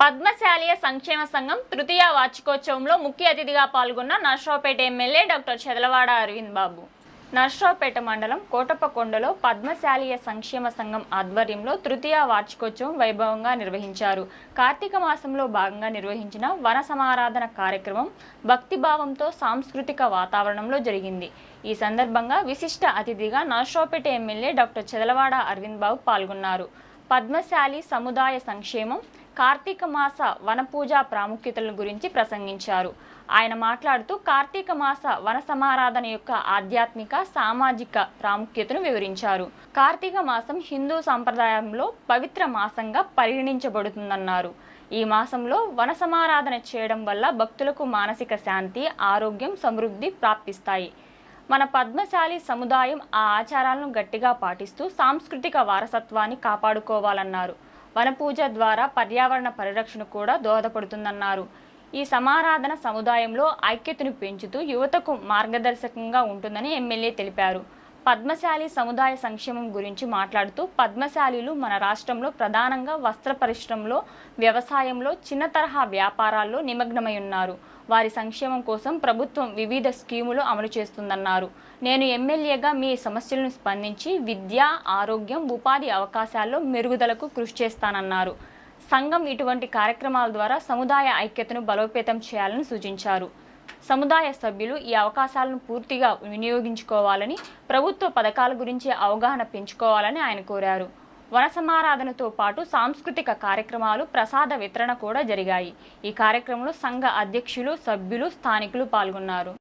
పద్మశాలియ సంక్షేమ సంఘం తృతీయ వార్షికోత్సవంలో ముఖ్య అతిథిగా పాల్గొన్న నర్సరావుపేట ఎమ్మెల్యే డాక్టర్ చెదలవాడ అరవింద్ బాబు. నర్సరావుపేట మండలం కోటప్పకొండలో పద్మశాలియ సంక్షేమ సంఘం ఆధ్వర్యంలో తృతీయ వార్షికోత్సవం వైభవంగా నిర్వహించారు. కార్తీక మాసంలో భాగంగా నిర్వహించిన వన సమారాధన కార్యక్రమం భక్తిభావంతో సాంస్కృతిక వాతావరణంలో జరిగింది. ఈ సందర్భంగా విశిష్ట అతిథిగా నర్సరావుపేట ఎమ్మెల్యే డాక్టర్ చెదలవాడ అరవింద్ బాబు పాల్గొన్నారు. పద్మశాలి సముదాయ సంక్షేమం, కార్తీక మాస వనపూజ ప్రాముఖ్యతల గురించి ప్రసంగించారు. ఆయన మాట్లాడుతూ కార్తీక మాస వన సమారాధన యొక్క ఆధ్యాత్మిక, సామాజిక ప్రాముఖ్యతను వివరించారు. కార్తీక మాసం హిందూ సంప్రదాయంలో పవిత్ర మాసంగా పరిగణించబడుతుందన్నారు. ఈ మాసంలో వన సమారాధన చేయడం వల్ల భక్తులకు మానసిక శాంతి, ఆరోగ్యం, సమృద్ధి ప్రాప్తిస్తాయి. మన పద్మశాలి సముదాయం ఆ ఆచారాలను గట్టిగా పాటిస్తూ సాంస్కృతిక వారసత్వాన్ని కాపాడుకోవాలన్నారు. వనపూజ ద్వారా పర్యావరణ పరిరక్షణ కూడా దోహదపడుతుందన్నారు. ఈ సమారాధన సముదాయంలో ఐక్యతను పెంచుతూ యువతకు మార్గదర్శకంగా ఉంటుందని ఎమ్మెల్యే తెలిపారు. పద్మశాలి సముదాయ సంక్షేమం గురించి మాట్లాడుతూ పద్మశాలీలు మన రాష్ట్రంలో ప్రధానంగా వస్త్ర పరిశ్రమలో, వ్యవసాయంలో, చిన్న తరహా వ్యాపారాల్లో నిమగ్నమై ఉన్నారు. వారి సంక్షేమం కోసం ప్రభుత్వం వివిధ స్కీములు అమలు చేస్తుందన్నారు. నేను ఎమ్మెల్యేగా మీ సమస్యలను స్పందించి విద్య, ఆరోగ్యం, ఉపాధి అవకాశాల్లో మెరుగుదలకు కృషి చేస్తానన్నారు. సంఘం ఇటువంటి కార్యక్రమాల ద్వారా సముదాయ ఐక్యతను బలోపేతం చేయాలని సూచించారు. సముదాయ సభ్యులు ఈ అవకాశాలను పూర్తిగా వినియోగించుకోవాలని, ప్రభుత్వ పథకాల గురించి అవగాహన పెంచుకోవాలని ఆయన కోరారు. వన సమారాధనతో పాటు సాంస్కృతిక కార్యక్రమాలు, ప్రసాద వితరణ కూడా జరిగాయి. ఈ కార్యక్రమంలో సంఘ అధ్యక్షులు, సభ్యులు, స్థానికులు పాల్గొన్నారు.